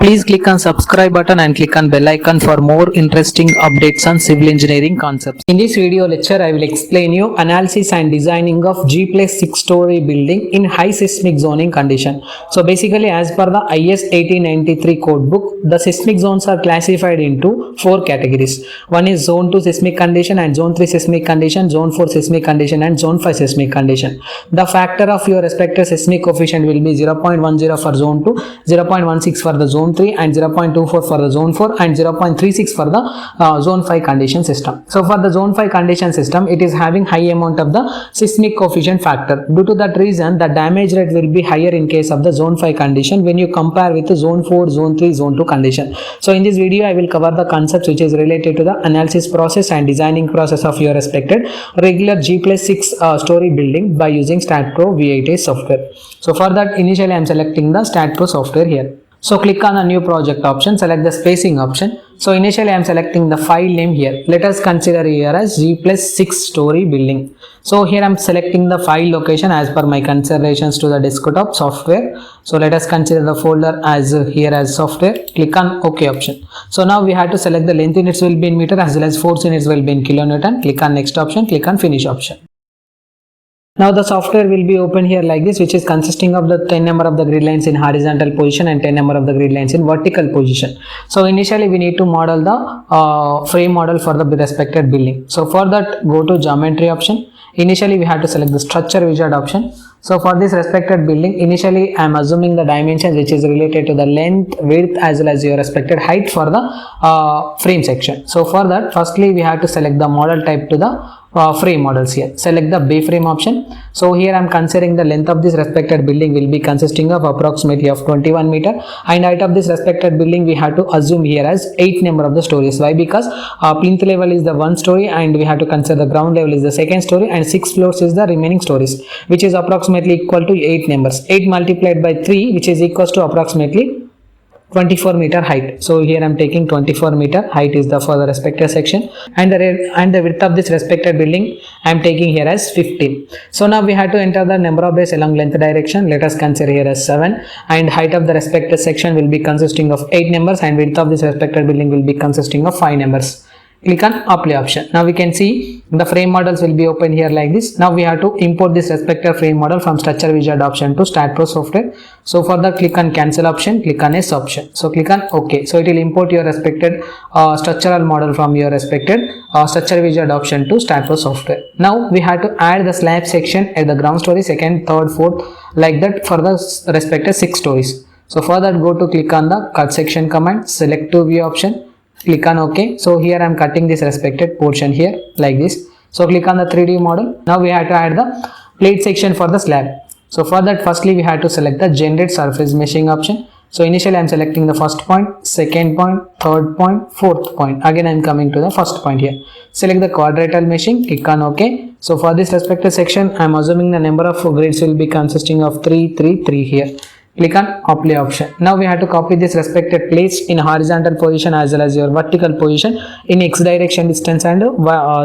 Please click on subscribe button and click on bell icon for more interesting updates on civil engineering concepts. In this video lecture, I will explain you analysis and designing of G plus 6-story building in high seismic zoning condition. So basically, as per the IS 1893 code book, the seismic zones are classified into 4 categories. One is zone 2 seismic condition and zone 3 seismic condition, zone 4 seismic condition and zone 5 seismic condition. The factor of your respective seismic coefficient will be 0.10 for zone 2, 0.16 for the zone 3 and 0.24 for the zone 4 and 0.36 for the zone 5 condition system. So for the zone 5 condition system, it is having high amount of the seismic coefficient factor. Due to that reason, the damage rate will be higher in case of the zone 5 condition when you compare with the zone 4, zone 3, zone 2 condition. So in this video, I will cover the concepts which is related to the analysis process and designing process of your respected regular G plus 6 story building by using StatPro V8 software. So for that, initially I am selecting the StatPro software here. So click on the new project option, select the spacing option. So initially I am selecting the file name here. Let us consider here as G plus 6 story building. So here I am selecting the file location as per my considerations to the desktop software. So let us consider the folder as here as software. Click on OK option. So now we have to select the length units will be in meter as well as force units will be in kilonewton. Click on next option, click on finish option. Now the software will be open here like this, which is consisting of the 10 number of the grid lines in horizontal position and 10 number of the grid lines in vertical position. So initially we need to model the frame model for the respected building. So for that, go to geometry option. Initially we have to select the structure wizard option. So for this respected building, initially I am assuming the dimensions which is related to the length, width as well as your respected height for the frame section. So for that, firstly we have to select the model type to the frame models here. Select the bay frame option. So here I am considering the length of this respected building will be consisting of approximately of 21 meter and height of this respected building we have to assume here as 8 number of the stories. Why? Because plinth level is the 1 story and we have to consider the ground level is the 2nd story and 6 floors is the remaining stories, which is approximately equal to 8 numbers. 8 multiplied by 3, which is equals to approximately 24 meter height. So here I am taking 24 meter height is the for the respective section and the width of this respected building I am taking here as 15. So now we have to enter the number of bays along length direction. Let us consider here as 7 and height of the respective section will be consisting of 8 numbers and width of this respected building will be consisting of 5 numbers. Click on apply option. Now we can see the frame models will be open here like this. Now we have to import this respective frame model from structure wizard option to StatPro software. So for that, click on cancel option, click on yes option. So click on OK. So it will import your respected structural model from your respected structure wizard option to StatPro software. Now we have to add the slab section at the ground story, 2nd, 3rd, 4th like that for the respective 6 stories. So for that, go to click on the cut section command, select to view option. Click on OK. So here I am cutting this respected portion here like this. So click on the 3D model. Now we have to add the plate section for the slab. So for that, firstly we have to select the generate surface meshing option. So initially I am selecting the first point, 2nd point, 3rd point, 4th point. Again I am coming to the first point here. Select the quadrilateral meshing, click on OK. So for this respective section, I am assuming the number of grids will be consisting of 3, 3, 3 here. Click on apply option. Now we have to copy this respected plates in horizontal position as well as your vertical position in x direction distance and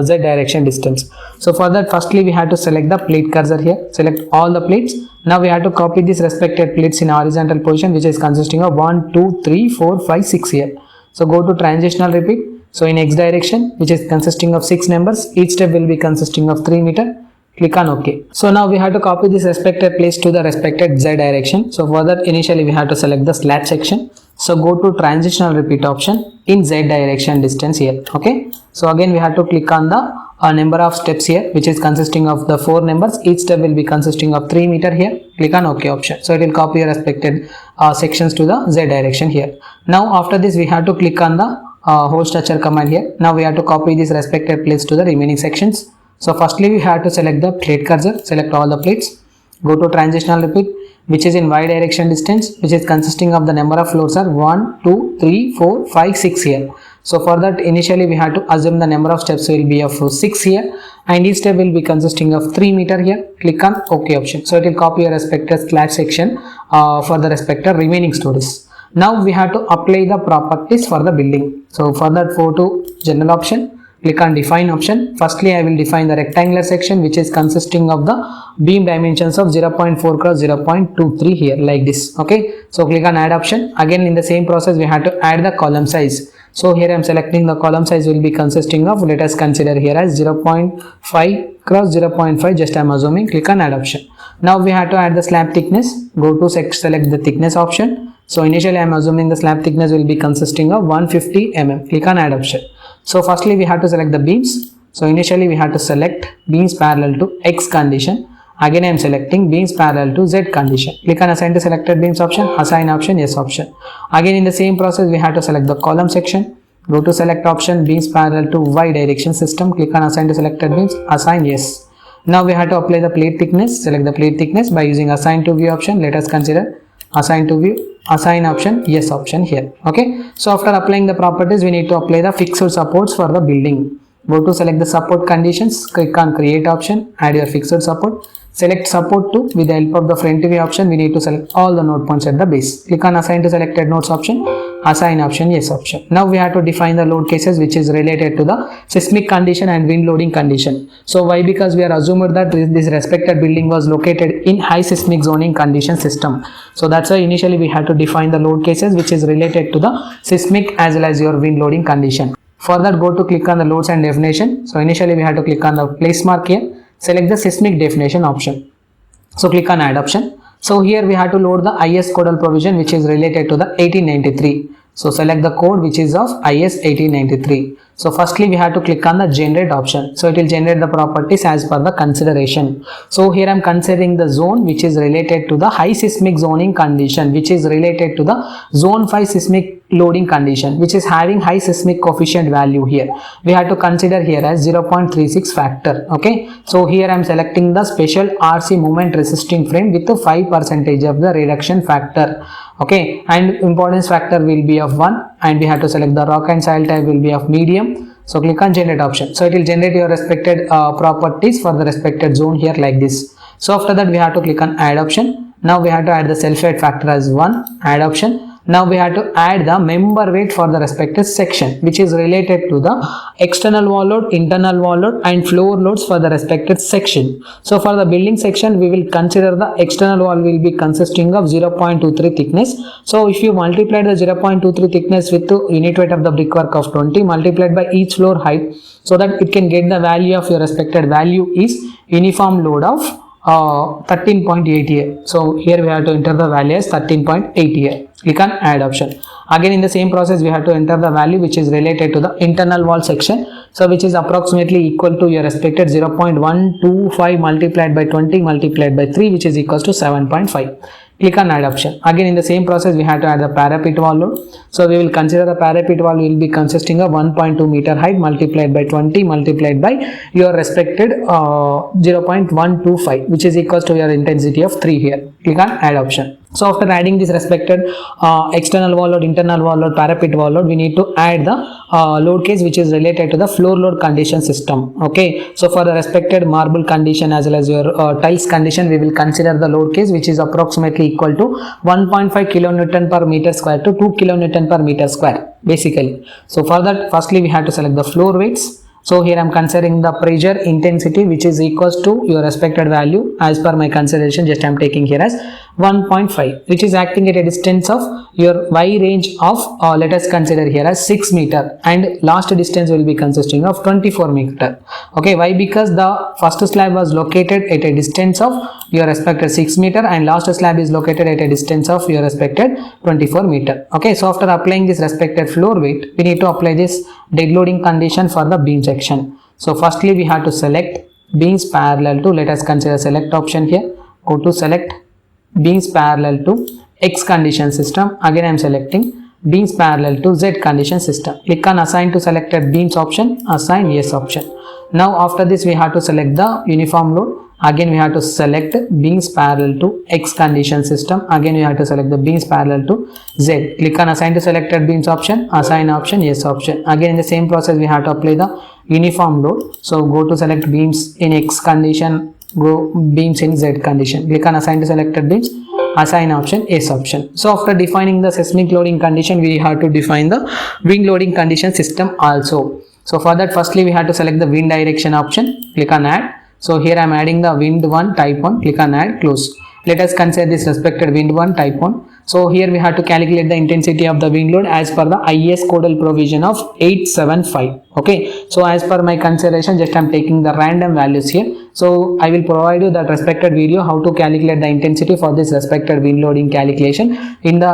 z direction distance. So for that, firstly we have to select the plate cursor here. Select all the plates. Now we have to copy this respected plates in horizontal position which is consisting of 1, 2, 3, 4, 5, 6 here. So go to transitional repeat. So in x direction which is consisting of 6 numbers. Each step will be consisting of 3 meter. Click on OK. So now we have to copy this respected place to the respected Z direction. So for that, initially we have to select the slab section. So go to transitional repeat option in Z direction distance here. Okay. So again we have to click on the number of steps here which is consisting of the 4 numbers. Each step will be consisting of 3 meter here. Click on OK option. So it will copy your respected sections to the Z direction here. Now after this we have to click on the whole structure command here. Now we have to copy this respected place to the remaining sections. So firstly we have to select the plate cursor, select all the plates, go to transitional repeat which is in y direction distance which is consisting of the number of floors are 1, 2, 3, 4, 5, 6 here. So for that, initially we have to assume the number of steps will be of 6 here and each step will be consisting of 3 meter here. Click on OK option. So it will copy your respective slab section for the respective remaining stories. Now we have to apply the properties for the building. So for that, go to general option. Click on define option. Firstly, I will define the rectangular section which is consisting of the beam dimensions of 0.4 cross 0.23 here like this. Okay, so click on add option. Again in the same process we have to add the column size. So here I am selecting the column size will be consisting of, let us consider here as 0.5 cross 0.5, just I am assuming. Click on add option. Now we have to add the slab thickness. Go to select the thickness option. So initially I am assuming the slab thickness will be consisting of 150 mm. Click on add option. So firstly we have to select the beams. So initially we have to select beams parallel to X condition. Again I am selecting beams parallel to Z condition. Click on assign to selected beams option, assign option, yes option. Again in the same process we have to select the column section. Go to select option, beams parallel to Y direction system. Click on assign to selected beams, assign yes. Now we have to apply the plate thickness. Select the plate thickness by using assign to view option. Let us consider assign to view, assign option, yes option here. Okay, so after applying the properties we need to apply the fixed supports for the building. Go to select the support conditions, click on create option, add your fixed support, select support to. With the help of the front view option we need to select all the node points at the base. Click on assign to selected nodes option, assign option, yes option. Now we have to define the load cases which is related to the seismic condition and wind loading condition. So why? Because we are assumed that this respected building was located in high seismic zoning condition system. So that's why initially we have to define the load cases which is related to the seismic as well as your wind loading condition. For that, go to click on the loads and definition. So initially we have to click on the place mark here, select the seismic definition option. So click on add option. So here we have to load the IS codal provision which is related to the 1893. So select the code which is of IS 1893. So firstly we have to click on the generate option. So it will generate the properties as per the consideration. So here I am considering the zone which is related to the high seismic zoning condition, which is related to the zone 5 seismic loading condition, which is having high seismic coefficient value here. We have to consider here as 0.36 factor. Okay, so here I am selecting the special RC moment resisting frame with the 5% of the reduction factor. Okay, and importance factor will be of 1, and we have to select the rock and soil type will be of medium. So click on generate option. So it will generate your respected properties for the respected zone here like this. So after that we have to click on add option. Now we have to add the self-weight factor as 1, add option. Now we have to add the member weight for the respective section which is related to the external wall load, internal wall load and floor loads for the respective section. So for the building section we will consider the external wall will be consisting of 0.23 thickness. So if you multiply the 0.23 thickness with the unit weight of the brickwork of 20 multiplied by each floor height, so that it can get the value of your respected value is uniform load of 13.8 here. So here we have to enter the value as 13.8 here. Click on add option. Again in the same process we have to enter the value which is related to the internal wall section. So which is approximately equal to your respected 0.125 multiplied by 20 multiplied by 3 which is equals to 7.5. Click on add option. Again in the same process we have to add the parapet wall load. So we will consider the parapet wall will be consisting of 1.2 meter height multiplied by 20 multiplied by your respected 0.125 which is equals to your intensity of 3 here. Click on add option. So after adding this respected external wall load, internal wall load, parapet wall load, we need to add the load case which is related to the floor load condition system. Okay, so for the respected marble condition as well as your tiles condition, we will consider the load case which is approximately equal to 1.5 kilonewton per meter square to 2 kilonewton per meter square basically. So for that, firstly we have to select the floor weights. So here I am considering the pressure intensity which is equals to your expected value as per my consideration, just I am taking here as 1.5 which is acting at a distance of your Y range of let us consider here as 6 meter and last distance will be consisting of 24 meter. Okay, why? Because the first slab was located at a distance of your expected 6 meter and last slab is located at a distance of your expected 24 meter. Okay, so after applying this respected floor weight, we need to apply this dead loading condition for the beam section. So firstly we have to select beams parallel to, let us consider select option here, go to select beams parallel to X condition system. Again I am selecting beams parallel to Z condition system. Click on assign to selected beams option, assign yes option. Now after this we have to select the uniform load. Again we have to select beams parallel to X condition system. Again we have to select the beams parallel to Z. Click on assign to selected beams option, assign option, yes option. Again in the same process we have to apply the uniform load. So go to select beams in X condition, go beams in Z condition. Click on assign to selected beams, assign option, yes option. So after defining the seismic loading condition, we have to define the wind loading condition system also. So for that, firstly we have to select the wind direction option, click on add. So here I am adding the wind 1 type 1, click on add, close. Let us consider this respected wind 1 type 1. So here we have to calculate the intensity of the wind load as per the IS codal provision of 875. Okay, so as per my consideration, just I am taking the random values here. So I will provide you that respected video how to calculate the intensity for this respected wind loading calculation in the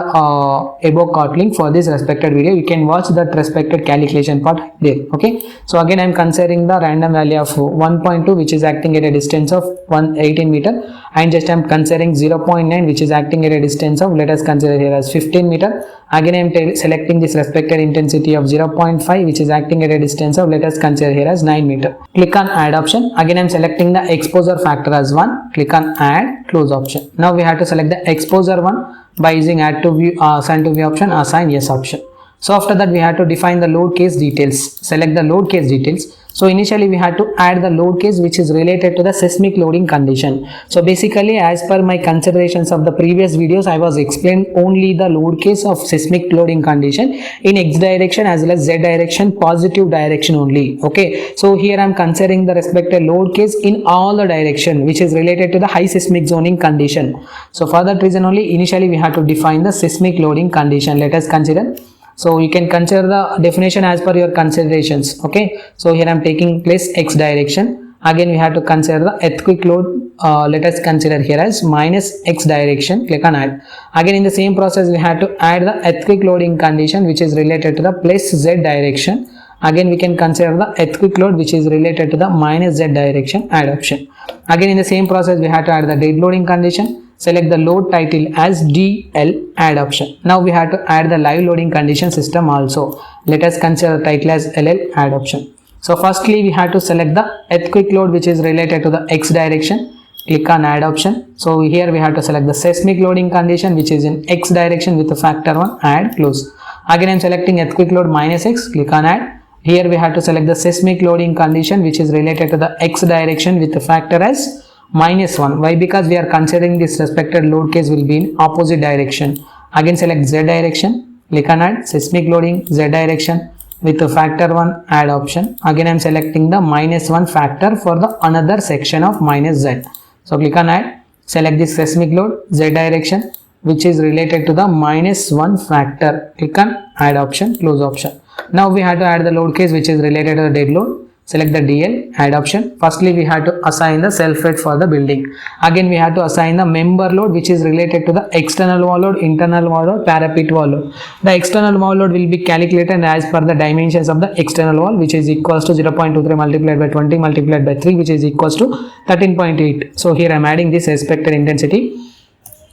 above card link for this respected video. You can watch that respected calculation part there. Okay, so again I am considering the random value of 1.2 which is acting at a distance of 118 meter, and just I am considering 0.9 which is acting at a distance of, let us consider here as 15 meter. Again I am selecting this respected intensity of 0.5 which is acting at a distance of, let us consider here as 9 meter. Click on add option. Again I am selecting the exposure factor as 1. Click on add, close option. Now we have to select the exposure 1 by using add to view, assign to view option, assign yes option. So after that we have to define the load case details. Select the load case details. So initially we had to add the load case which is related to the seismic loading condition. So basically, as per my considerations of the previous videos, I was explained only the load case of seismic loading condition in X direction as well as Z direction, positive direction only. Okay, so here I am considering the respective load case in all the direction which is related to the high seismic zoning condition. So for that reason only, initially we have to define the seismic loading condition. Let us consider. So you can consider the definition as per your considerations. Okay, so here I am taking place X direction. Again we have to consider the earthquake load. Let us consider here as minus X direction. Click on add. Again in the same process we have to add the earthquake loading condition which is related to the plus Z direction. Again we can consider the earthquake load which is related to the minus Z direction, add option. Again in the same process we have to add the dead loading condition. Select the load title as DL, add option. Now we have to add the live loading condition system also. Let us consider the title as LL, add option. So firstly we have to select the earthquake load which is related to the X direction. Click on add option. So here we have to select the seismic loading condition which is in X direction with the factor 1, add, close. Again I am selecting earthquake load minus X, click on add. Here we have to select the seismic loading condition which is related to the X direction with the factor as minus 1. Why? Because we are considering this respected load case will be in opposite direction. Again select Z direction, click on add, seismic loading Z direction with the factor 1, add option. Again I am selecting the minus 1 factor for the another section of minus Z. So click on add, select this seismic load Z direction which is related to the minus 1 factor. Click on add option, close option. Now we have to add the load case which is related to the dead load. Select the DL, add option. Firstly we have to assign the self weight for the building. Again we have to assign the member load which is related to the external wall load, internal wall load, parapet wall load. The external wall load will be calculated as per the dimensions of the external wall which is equals to 0.23 multiplied by 20 multiplied by 3 which is equals to 13.8. So here I am adding this expected intensity.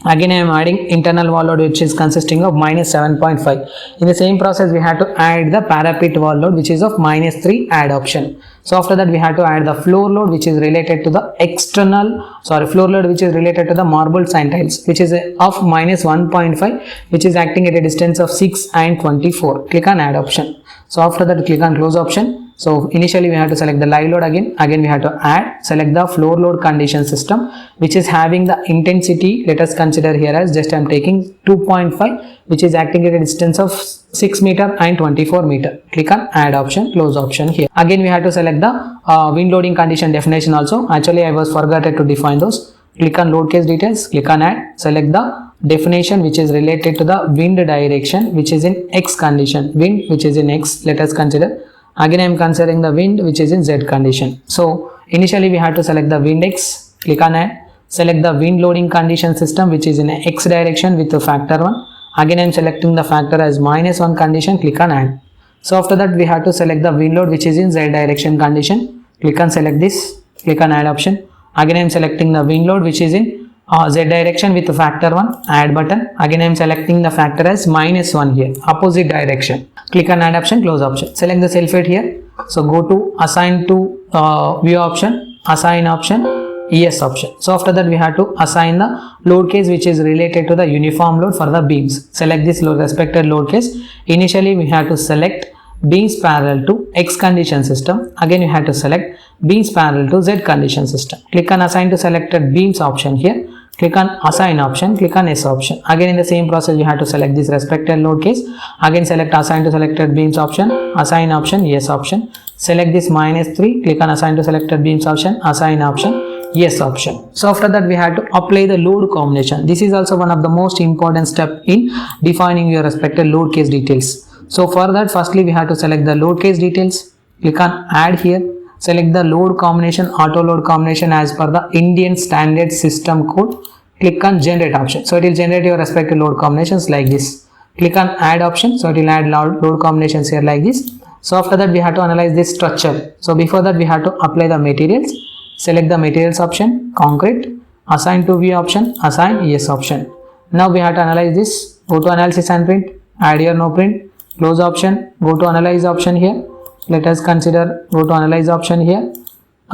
Again I am adding internal wall load which is consisting of minus 7.5. In the same process we have to add the parapet wall load which is of minus 3, add option. So after that we have to add the floor load which is related to the floor load which is related to the marble sign tiles which is of minus 1.5 which is acting at a distance of 6 and 24. Click on add option. So after that click on close option. So initially we have to select the live load again we have to add, select the floor load condition system which is having the intensity. Let us consider here as just I am taking 2.5 which is acting at a distance of 6 meter and 24 meter. Click on add option, close option here. Again we have to select the wind loading condition definition also. Actually I was forgotten to define those. Click on load case details, click on add, select the definition which is related to the wind direction which is in X condition, wind which is in X. Let us consider. Again I am considering the wind which is in Z condition. So initially we have to select the wind X, click on add, select the wind loading condition system which is in X direction with the factor 1. Again I am selecting the factor as minus 1 condition, click on add. So after that we have to select the wind load which is in Z direction condition. Click on select this, click on add option. Again I am selecting the wind load which is in Z direction with the factor 1, add button. Again I am selecting the factor as minus 1 here, opposite direction. Click on add option, close option. Select the self weight here. So go to assign to view option, assign option, yes option. So after that we have to assign the load case which is related to the uniform load for the beams. Select this respected load case. Initially we have to select beams parallel to X condition system. Again you have to select beams parallel to Z condition system. Click on assign to selected beams option here. Click on assign option, click on S option. Again in the same process you have to select this respected load case. Again select assign to selected beams option, assign option, yes option. select this -3, click on assign to selected beams option, assign option, yes option. So after that we have to apply the load combination. This is also one of the most important step in defining your respective load case details. So for that, firstly we have to select the load case details, click on add here, select the load combination, auto load combination as per the Indian standard system code, click on generate option. So it will generate your respective load combinations like this. Click on add option, so it will add load combinations here like this. So after that we have to analyze this structure. So before that we have to apply the materials, select the materials option, concrete, assign to view option, assign yes option. Now we have to analyze this, go to analysis and print, add here no print, close option, go to analyze option here, let us consider, go to analyze option here,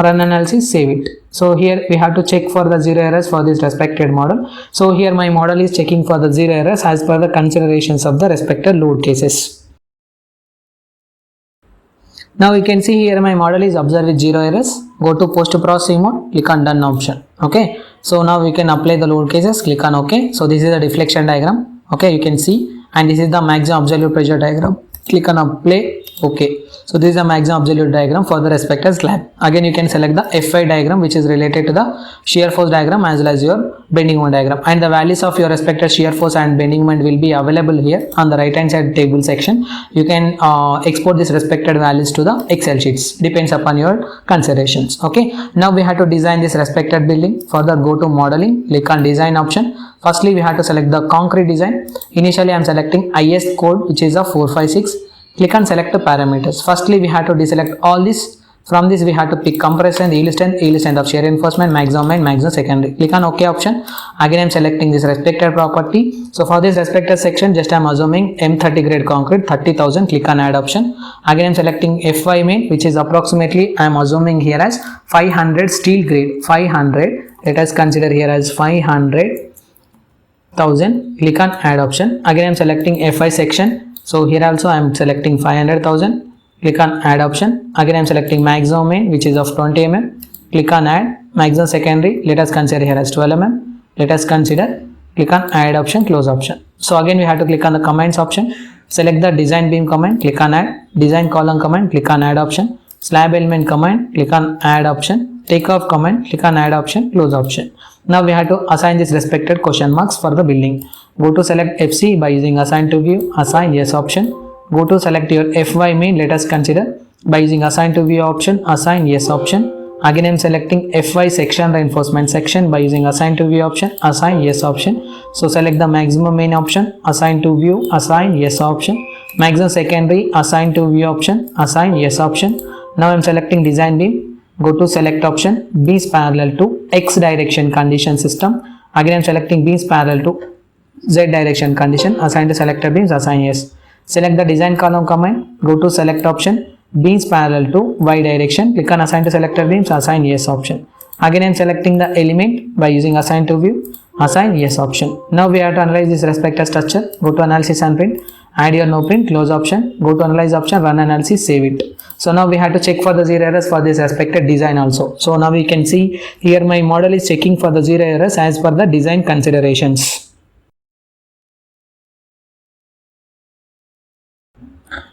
run analysis, save it. So here we have to check for the zero errors for this respected model. So here my model is checking for the zero errors as per the considerations of the respected load cases. Now you can see here my model is observed with zero errors. Go to post processing mode, click on done option. Okay, so now we can apply the load cases, click on OK. So this is the deflection diagram. Okay, you can see, and this is the maximum absolute pressure diagram. Click on apply. Okay, so this is the maximum absolute diagram for the respective slab. Again you can select the FY diagram, which is related to the shear force diagram as well as your bending moment diagram, and the values of your respective shear force and bending moment will be available here on the right hand side table section. You can export this respected values to the Excel sheets, depends upon your considerations. Okay, now we have to design this respected building. Further go to modeling, click on design option. Firstly we have to select the concrete design. Initially I am selecting IS code, which is a 456. Click on select the parameters. Firstly we have to deselect all this. From this we have to pick compression, yield strength of shear reinforcement, maximum and maximum secondary. Click on OK option. Again I am selecting this respected property. So for this respected section, just I am assuming M30 grade concrete 30,000. Click on add option. Again I am selecting FY main, which is approximately I am assuming here as 500 steel grade. 500. Let us consider here as 500,000. Click on add option. Again I am selecting FI section. So here also I am selecting 500,000. Click on add option. Again I am selecting maximum main, which is of 20 mm. Click on add. Maximum secondary, let us consider here as 12 mm. Let us consider. Click on add option, close option. So again we have to click on the comments option. Select the design beam command, click on add. Design column command, click on add option. Slab element command, click on add option. Takeoff command, click on add option, close option. Now we have to assign this respected question marks for the building. Go to select FC by using assign to view, assign yes option. Go to select your FY main, let us consider, by using assign to view option, assign yes option. Again I am selecting FY section reinforcement section by using assign to view option, assign yes option. So select the maximum main option, assign to view, assign yes option. Maximum secondary, assign to view option, assign yes option. Now I am selecting design beam. Go to select option, beams parallel to X direction condition system. Again I am selecting beams parallel to Z direction condition, assign to selected beams, assign yes. Select the design column command, go to select option, beams parallel to Y direction, click on assign to selected beams, assign yes option. Again I am selecting the element by using assign to view, assign yes option. Now we have to analyze this respective structure. Go to analysis and print, add your no print, close option, go to analyze option, run analysis, save it. So now we have to check for the zero errors for this respected design also. So now we can see here my model is checking for the zero errors as per the design considerations.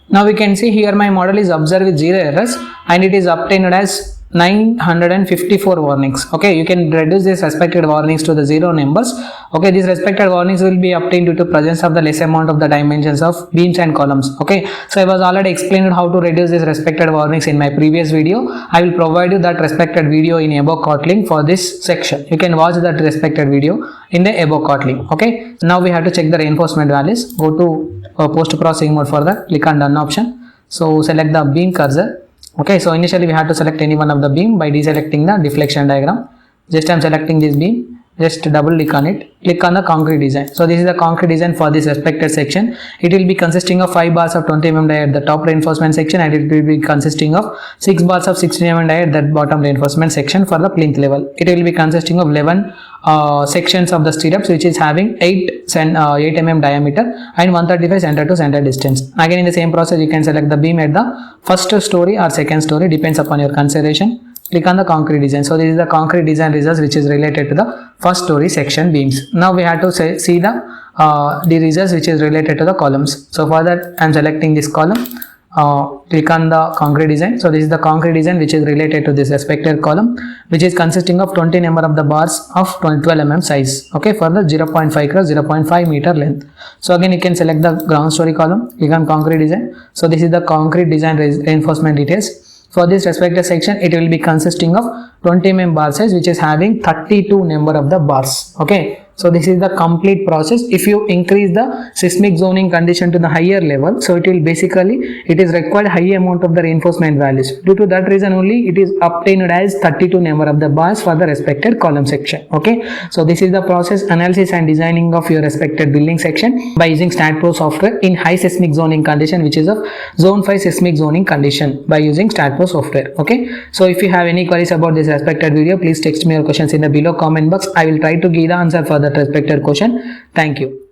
Now we can see here my model is observed with zero errors and it is obtained as 954 warnings. Okay, you can reduce this respected warnings to the zero numbers. Okay, these respected warnings will be obtained due to presence of the less amount of the dimensions of beams and columns. Okay, so I was already explained how to reduce these respected warnings in my previous video. I will provide you that respected video in above cart link for this section. You can watch that respected video in the above cart link. Okay, now we have to check the reinforcement values. Go to post processing mode for that, click on done option. So select the beam cursor. Okay, so initially we have to select any one of the beam by deselecting the deflection diagram. Just I am selecting this beam, just double click on it, click on the concrete design. So this is the concrete design for this respected section. It will be consisting of 5 bars of 20 mm die at the top reinforcement section, and it will be consisting of 6 bars of 16 mm die at that bottom reinforcement section for the plinth level. It will be consisting of 11 sections of the stirrups, which is having 8 mm diameter and 135 center to center distance. Again in the same process you can select the beam at the first story or second story, depends upon your consideration. Click on the concrete design. So this is the concrete design results which is related to the first story section beams. Now we have to see the results which is related to the columns. So for that I am selecting this column. click on the concrete design. So this is the concrete design which is related to this respected column, which is consisting of 20 number of the bars of 12 mm size, okay, for the 0.5 cross 0.5 meter length. So again you can select the ground story column, click on concrete design. So this is the concrete design reinforcement details. For this respective section, it will be consisting of 20 mm bar size, which is having 32 number of the bars, okay. So this is the complete process. If you increase the seismic zoning condition to the higher level, so it will basically, it is required high amount of the reinforcement values. Due to that reason only, it is obtained as 32 number of the bars for the respected column section, okay. So this is the process, analysis and designing of your respected building section by using StatPro software in high seismic zoning condition, which is of zone 5 seismic zoning condition, by using StatPro software, okay. So if you have any queries about this respected video, please text me your questions in the below comment box. I will try to give the answer for that respected question. Thank you.